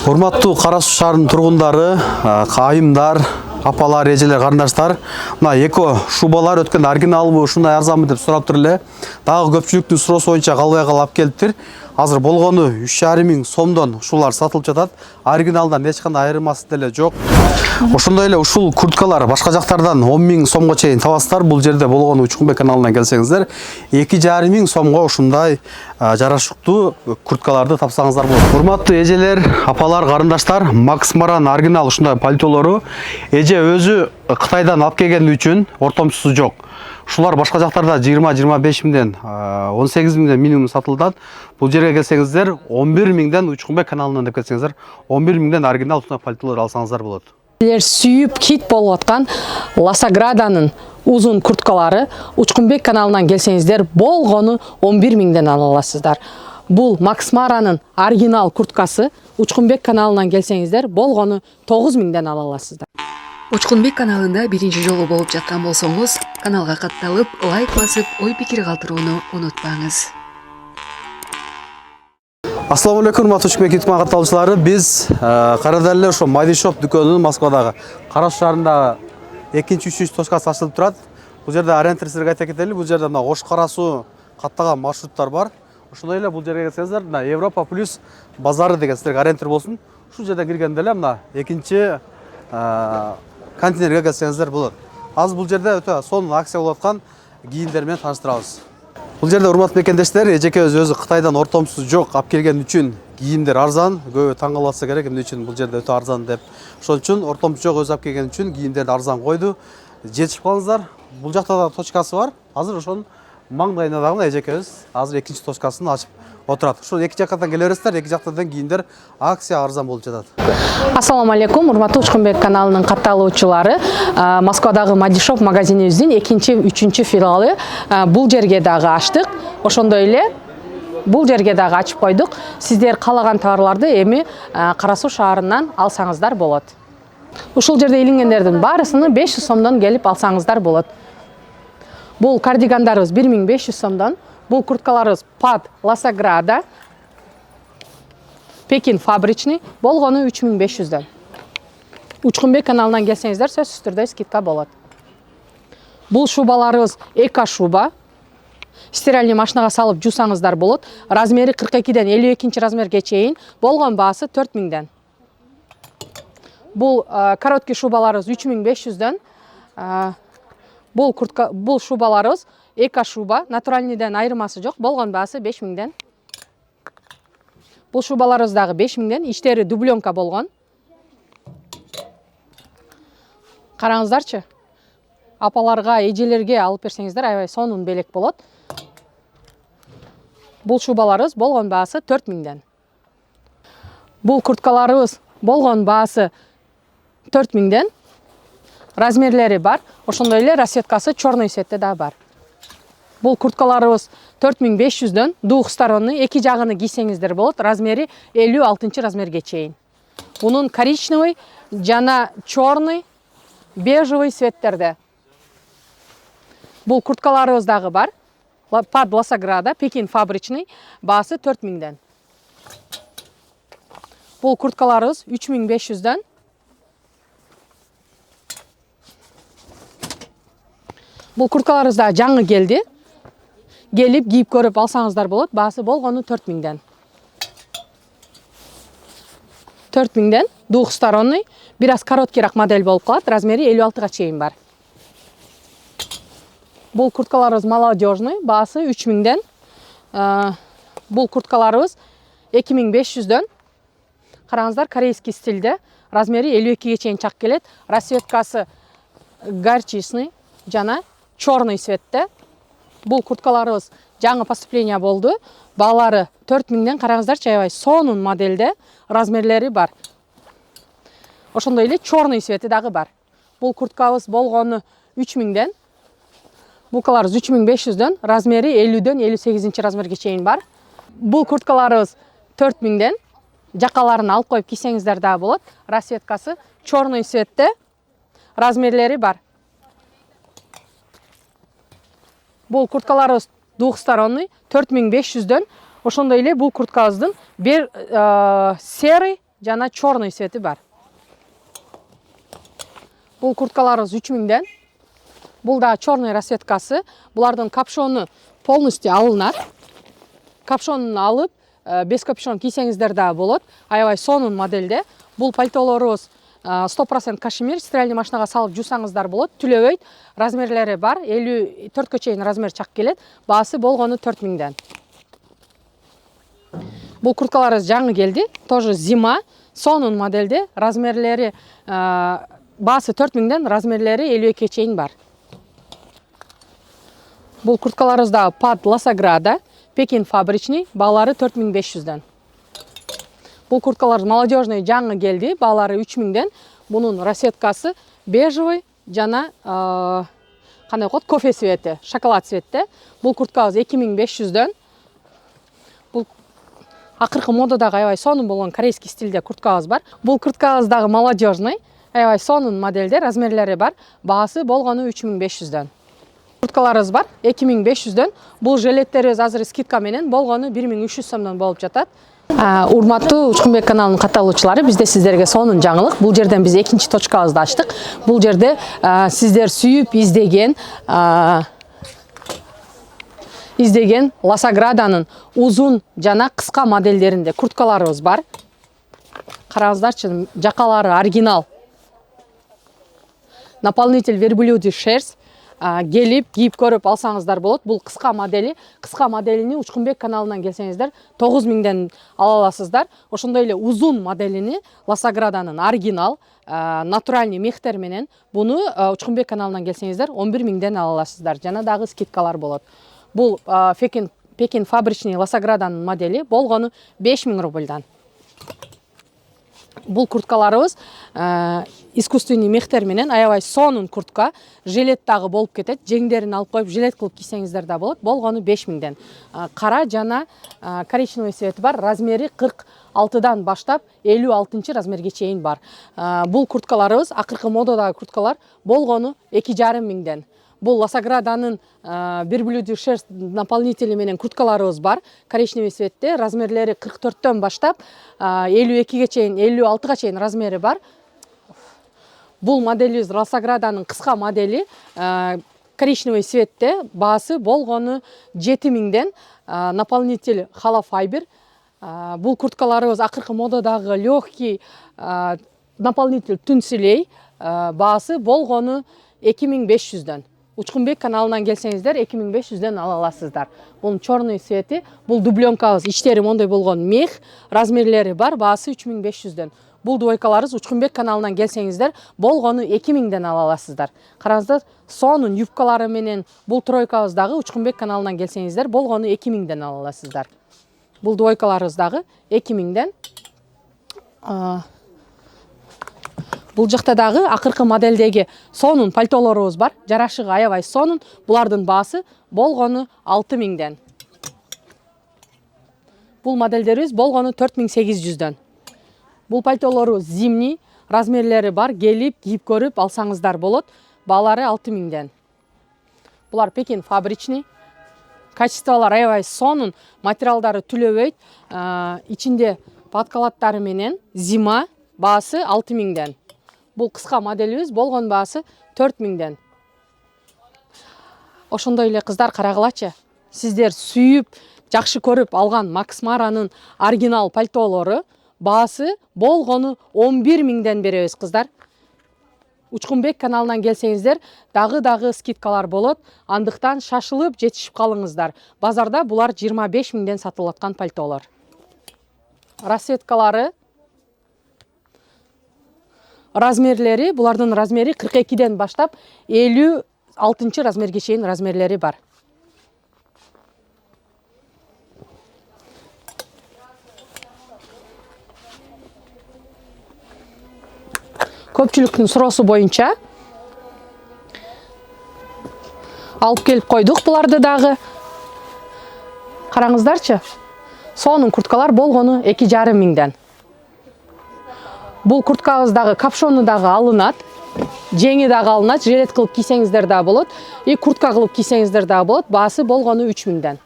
Урматтуу Кара Суу шаарынын тургундары, кайымдар, апалар, эжелер, карындаштар, мына эко шубалар өткөн оригиналбы, ушундай арзанбы деп сурап эле. Дагы көпчүлүктүн суроосу боюнча калбай калып келиптир. Азыр болгону 3,5 миң сомдон ушулар сатылып жатат. Оригиналдан эч кандай айырмасы деле жок. Ошондой эле ушул курткалар башка жактардан 10 миң сомго чейин табасыздар. Бул жерде болгону Учкунбек каналына келсеңиздер, 2,5 миң сомго ушундай жарашыктуу курткаларды тапсаңыздар болот. Урматтуу эжелер, апалар, карындаштар, Макс Маран оригинал ушундай пальтолору эже өзү Кытайдан алып келгени үчүн ортомчусу жок. Ушулар башка жактарда 20-25 миңден 18 миңден минимум сатылат. Бул жерге келсеңиздер 11 миңден Учкунбек каналынан деп келсеңиздер 11 миңден оригинал ушундай пальтолор алсаңыздар болот. Силер сүйүп хит болуп аткан Ласаграданын узун курткалары Учкунбек каналынан келсеңиздер болгону 11 миңден ала аласыздар. Бул Макс Маранын оригинал курткасы Учкунбек каналынан келсеңиздер болгону 9 миңден ала аласыздар. Учкунбек каналында биринчи жолу болуп жаткан болсоңуз, каналга катталып, лайк басып, ой пикир калтырууну унутпаңыз. Ассаламу алейкум, урматтуу Учкунбек YouTube катталуучулары. Биз карада эле ошо Madishop дүкөнүнүн Москвадагы Кара Суу шаарындагы 2-3 точкасы ачылып турат. Бул жерде ориентир силерге айта кетели. Бул жерде мына Ош Кара Суу каттаган маршруттар бар. Ошондой эле бул жерге келсеңиздер, мына Европа плюс базары деген силерге ориентир болсун. Ушул жерде киргенде эле мына экинчи контейнерге келсеңиздер болот. Азыр бул жерде өтө сонун акция болуп аткан кийимдер менен тааныштырабыз. Бул жерде урматтуу мекендештер, эжекебиз өзү Кытайдан ортомсуз жок алып келген үчүн кийимдер арзан, көбү таң калып атса керек, эмне үчүн бул жерде өтө арзан деп. Ошон үчүн ортомсуз жок өзү алып келген үчүн кийимдерди арзан койду. Жетишип калыңыздар. Бул жакта да точкасы бар. Азыр ошонун маңдайына дагы эжекебиз азыр экинчи точкасын ачып отурат. Ушул эки жактан келе бересиздер, эки жактардан кийимдер акция арзан болуп жатат. Ассаламу алейкум, урматтуу Учкунбек каналынын катталуучулары. Москвадагы Madishop магазинибиздин 2-3 филиалы бул жерге дагы ачтык. Ошондой эле бул жерге дагы ачып койдук. Сиздер каалаган товарларды эми Кара Суу шаарынан алсаңыздар болот. Ушул жерде илингендердин баарысыны 500 сомдон келип алсаңыздар болот. Бул кардигандарыбыз 1500 сомдон. Бул курткаларыбыз Пад Ласаграда, Пекин фабричный, болгону 3500дөн. Учкунбек каналынан келсеңиздер сөзсүз түрдө скидка болот. Бул шубаларыбыз эко шуба. Стиральный машинага салып жуусаңыздар болот. Размери 42ден 52 размерге чейин, болгон баасы 4 миңден. Бул короткий шубаларыбыз 3500дөн. Бул шубаларыбыз эко шуба, натуральныйден айырмасы жок, болгон баасы 5 миңден. Бул шубаларыбыз дагы 5 миңден, иштери дубленка болгон. Караңыздарчы. Апаларга, эжелерге алып берсеңиздер аябай сонун белек болот. Бул шубаларыбыз болгон баасы 4 миңден. Бул курткаларыбыз болгон баасы 4 миңден. Размерлери бар. Ошондой эле расцветкасы черный цветте да бар. Бул курткаларыбыз 4500дөн, двухсторонний, эки жагыны кийсеңиздер болот. Размери 56 размерге чейин. Бунун коричневый жана черный, бежевый цветтерде. Бул курткаларыбыз дагы бар. Пад Ласаграда, Пекин фабричный, баасы 4 миңден. Бул курткаларыбыз 3500дөн. Бул курткаларыбыз да жаңы келди. Келип кийип көрүп алсаңыздар болот. Баасы болгону 4 миңден. 4 миңден, двухсторонний, бир аз короткийраак модель болуп калат. Размери 56га чейин бар. Бул курткаларыбыз молодежный, баасы 3 миңден. Бул курткаларыбыз 2500дөн. Караңыздар, корейский стилде. Размери 52ге чейин чак келет. Расцветкасы горчичный жана черный цветте. Бул курткаларыбыз жаңы поступление болду. Баалары 4 миңден. Караңыздарчы, аябай сонун модельде, размерлери бар. Ошондой эле черный цвети дагы бар. Бул курткабыз болгону 3 миңден. Бул курткаларыбыз 3500дөн, размери 50дөн 58 размерге чейин бар. Бул курткаларыбыз 4 миңден. Жакаларын алып коюп кийсеңиздер дагы болот. Расцветкасы черный цветте, размерлери бар. Бул курткаларыбыз двухсторонний, 4500дөн. Ошондой эле бул курткабыздын бир серый жана черный цвети бар. Бул курткаларыбыз 3000ден. Бул да черный расцветкасы. Булардын капшону полностью алынат. Капшонун алып, без капшон кийсеңиздер да болот. Аябай сонун моделде. Бул пальтолорубуз 100% кашемир, стиральный машинага салып жуусаңыздар болот. Түлөбөйт. Размерлери бар. 54 чейин размер чак келет. Баасы болгону 4000ден. Бул курткаларыбыз жаңы келди. Тоже зима, сонун моделде. Размерлери баасы 4000ден, размерлери 52 чейин бар. Бул курткаларыбыз да под Ласаграда, Пекин фабричный, баалары 4500ден. Бул курткалар молодежный жаңы келди, баалары 3000ден. Бунун расцветкасы бежевый жана кандай коет, кофе цвети, шоколад цветте. Бул курткабыз 2500ден. Бул акыркы модадагы аябай сонун болгон корейский стилде курткабыз бар. Бул курткабыз дагы молодежный, аябай сонун моделде, размерлери бар. Баасы болгону 3500ден. Курткаларыбыз бар 2500ден. Бул жилеттерибиз азыр скидка менен болгону 1300 сомдон болуп жатат. Урматтуу Учкунбек каналынын катталуучулары, бизде сиздерге сонун жаңылык. Бул жерден биз экинчи точкабызды ачтык. Бул жерде сиздер сүйүп издеген Ласаграданын узун жана кыска модельдеринде курткаларыбыз бар. Караңыздарчы, жакалары оригинал. Наполнитель верблюдий шерсть. Келип, кийип көрүп алсаңыздар болот. Бул кыска модели. Кыска моделини Учкунбек каналынан келсеңиздер 9000ден ала аласыздар. Ошондой эле узун моделини Ласаграданын оригинал, натуральный мехтер менен буну Учкунбек каналынан келсеңиздер 11000ден ала аласыздар. Жана дагы скидкалар болот. Бул Пекин фабричный Ласаграданын модели болгону 5000 рубльдан. Бул курткаларыбыз искусственный мехтер менен аябай сонун куртка, жилет дагы болуп кетет. Жеңдерин алып коюп жилет кылып кийсеңиздер да болот. Болгону 5000ден. Кара жана коричневый цвети бар. Размери 46дан баштап 56 размерге чейин бар. Бул курткаларыбыз акыркы модадагы курткалар болгону 2500ден. Бул Ласаграданын верблюдий шерсть наполнители менен курткаларыбыз бар. Коричневый цветте, размерлери 44төн баштап 52ге чейин, 56га чейин размери бар. Бул моделибиз Ласаграданын кыска модели, коричневый цветте, баасы болгону 7000ден, наполнитель холофайбер. Бул курткаларыбыз акыркы модадагы легкий наполнитель түнсилей, баасы болгону 2500ден. Учкунбек каналынан келсеңиздер 2500ден ала аласыздар. Бул черный цвети, бул дубленкабыз, иштери мондой болгон мех, размерлери бар, баасы 3500ден. Бул двойкаларыбыз Учкунбек каналынан келсеңиздер болгону 2000ден ала аласыздар. Караңыздар, сонун юбкалары менен бул тройкабыз дагы Учкунбек каналынан келсеңиздер болгону 2000ден ала аласыздар. Бул двойкаларыбыз дагы 2000ден. Бул жакта дагы акыркы модельдеги сонун пальтолорубуз бар. Жарашыгы аябай сонун. Булардын баасы болгону 6000ден. Бул модельдерибиз болгону 4800ден. Бул пальтолорубуз зимний, размерлери бар. Келип, кийип көрүп алсаңыздар болот. Баалары 6000ден. Булар Пекин фабричный. Качестволор аябай сонун, материалдары түлөбөйт. Ичинде подкалаттары менен зима, баасы 6000ден. Бул кыска моделибиз болгон баасы 4000ден. Ошондой эле кыздар, карагылачы. Сиздер сүйүп, жакшы көрүп алган Макс Маранын оригинал пальтолору баасы болгону 11000ден беребиз, кыздар. Учкунбек каналынан келсеңиздер, дагы скидкалар болот. Андыктан шашылып жетишип калыңыздар. Базарда булар 25000ден сатылып аткан пальтолор. Расцветкалары, размерлери, булардын размери 42ден баштап 56 размерге чейин размерлери бар. Көпчүлүктүн суроосу боюнча алып келип койдук буларды дагы. Караңыздарчы. Сонун курткалар болгону 2500ден. Бул курткабыз дагы капшону дагы алынат. Жеңи дагы алынат, жилет кылып кийсеңиздер да болот. Куртка кылып кийсеңиздер да болот. Баасы болгону 3000ден.